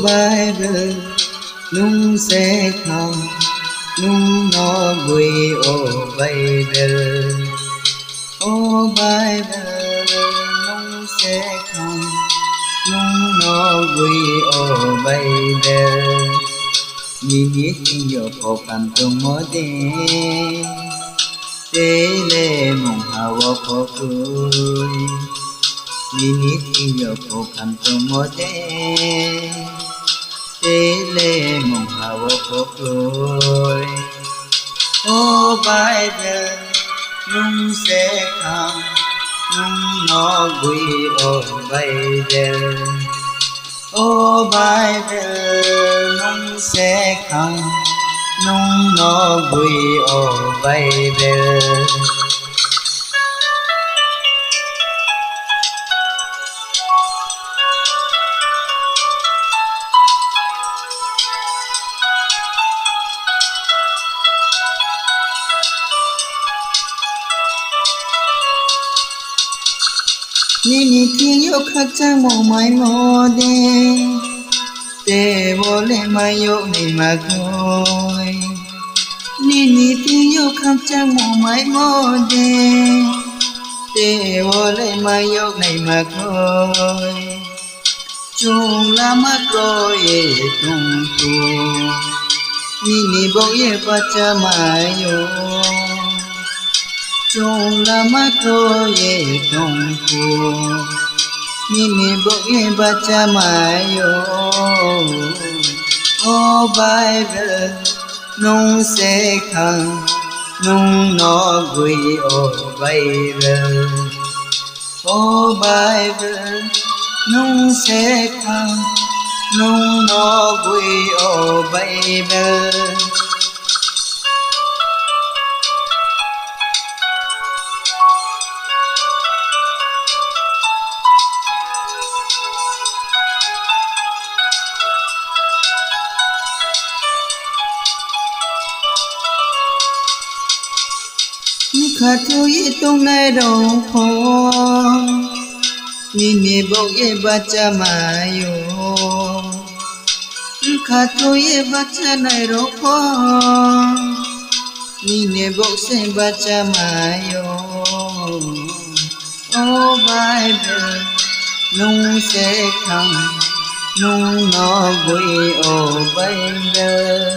Bible nung sẽ không nung nó vui Bible Bible nung sẽ không nung nó vui Bible nhìn biết nhiều khó khăn trong mỗi đêm thế lệ mong hào khó cười nhìn biết nhiều khó khăn trong mỗi đêm thế lệ mong hào khó cười Bible nung sẽ không nung nó vui Bible Bible nung sẽ không nung nó vui Bible Nini thiyo khắc trang mộ mãi mô đê Tê vô lê mà yô này mà khôi Nini thiyo khắc trang mộ mãi mô đê Tê vô lê mà yô này mà khôi Chung la mắt rồi tung tu Nini bốc ye pa cha mà yô Chung la mắt rồi tung tu Nini bốc ye pa cha mà yô Bible nung sẽ không nung nó vui Bible Bible nung sẽ không nung nó vui Bible khát thôi tung nay đâu khó Nini bốc ye ba cha mà yo khát thôi ba cha này đâu khó Nini bốc se ba cha mà yo Bible nung sẽ không nung nó vui Bible